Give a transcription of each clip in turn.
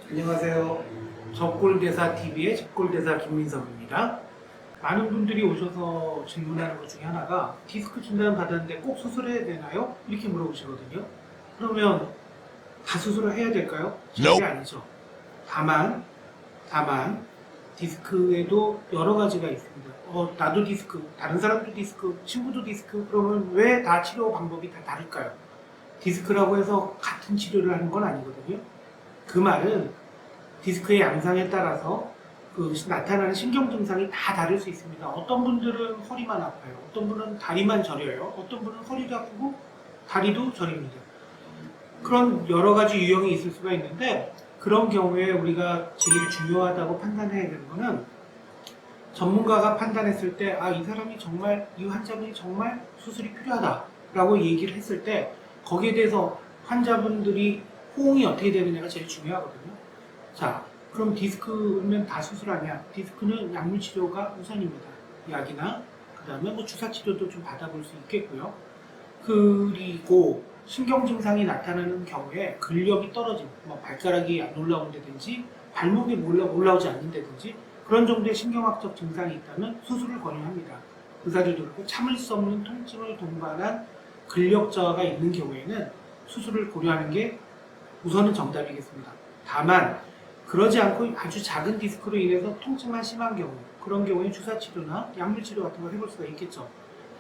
안녕하세요. 적골대사TV의 적골대사 김민석입니다. 많은 분들이 오셔서 질문하는 것 중에 하나가 디스크 진단 받았는데 꼭 수술해야 되나요? 이렇게 물어보시거든요. 그러면 다 수술을 해야 될까요? 절대 아니죠. 다만 디스크에도 여러 가지가 있습니다. 나도 디스크, 다른 사람도 디스크, 친구도 디스크, 그러면 왜 다 치료 방법이 다 다를까요? 디스크라고 해서 같은 치료를 하는 건 아니거든요. 그 말은 디스크의 양상에 따라서 나타나는 신경 증상이 다 다를 수 있습니다. 어떤 분들은 허리만 아파요. 어떤 분은 다리만 저려요. 어떤 분은 허리도 아프고 다리도 저립니다. 그런 여러 가지 유형이 있을 수가 있는데, 그런 경우에 우리가 제일 중요하다고 판단해야 되는 거는, 전문가가 판단했을 때 이 사람이 정말, 이 환자분이 정말 수술이 필요하다라고 얘기를 했을 때, 거기에 대해서 환자분들이 호응이 어떻게 되느냐가 제일 중요하거든요. 자, 그럼 디스크면 다 수술 아니야? 디스크는 약물 치료가 우선입니다. 약이나 그 다음에 뭐 주사 치료도 좀 받아볼 수 있겠고요. 그리고 신경 증상이 나타나는 경우에 근력이 떨어진, 뭐 발가락이 안 올라온다든지 발목이 올라오지 않는다든지 그런 정도의 신경학적 증상이 있다면 수술을 권유합니다. 의사들도 그렇고 참을 수 없는 통증을 동반한 근력 저하가 있는 경우에는 수술을 고려하는 게 우선은 정답이겠습니다. 다만 그러지 않고 아주 작은 디스크로 인해서 통증만 심한 경우, 그런 경우에 주사 치료나 약물 치료 같은 걸 해볼 수가 있겠죠.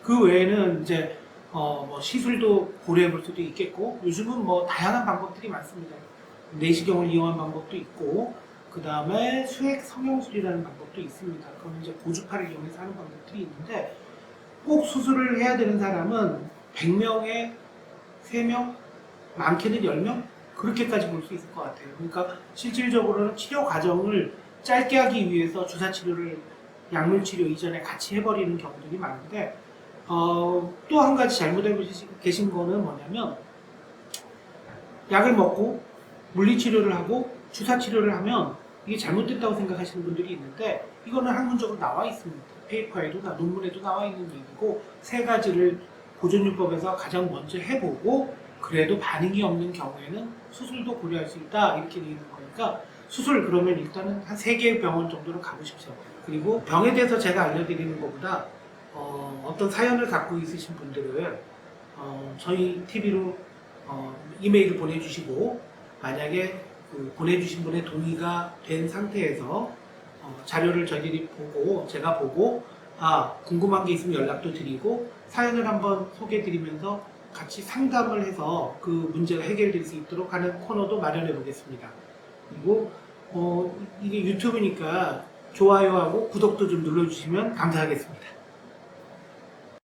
그 외에는 이제 뭐 시술도 고려해 볼 수도 있겠고, 요즘은 뭐 다양한 방법들이 많습니다. 내시경을 이용한 방법도 있고, 그 다음에 수액 성형술이라는 방법도 있습니다. 그건 이제 고주파를 이용해서 하는 방법들이 있는데, 꼭 수술을 해야 되는 사람은 100명에 3명, 많게는 10명? 그렇게까지 볼 수 있을 것 같아요. 그러니까 실질적으로는 치료 과정을 짧게 하기 위해서 주사 치료를 약물 치료 이전에 같이 해버리는 경우들이 많은데, 또 한 가지 잘못하고 계신 거는 뭐냐면, 약을 먹고 물리치료를 하고 주사 치료를 하면 이게 잘못됐다고 생각하시는 분들이 있는데, 이거는 학문적으로 나와 있습니다. 페이퍼에도 논문에도 나와 있는 얘기고, 3가지를 보존요법에서 가장 먼저 해보고 그래도 반응이 없는 경우에는 수술도 고려할 수 있다, 이렇게 되어 있는 거니까 수술 그러면 일단은 한 3개의 병원 정도는 가보십시오. 그리고 병에 대해서 제가 알려드리는 것보다 어떤 사연을 갖고 있으신 분들은 저희 TV로 이메일을 보내주시고, 만약에 그 보내주신 분의 동의가 된 상태에서 자료를 저희들이 보고, 제가 보고 궁금한 게 있으면 연락도 드리고 사연을 한번 소개해 드리면서 같이 상담을 해서 그 문제가 해결될 수 있도록 하는 코너도 마련해 보겠습니다. 그리고 이게 유튜브니까 좋아요하고 구독도 좀 눌러주시면 감사하겠습니다.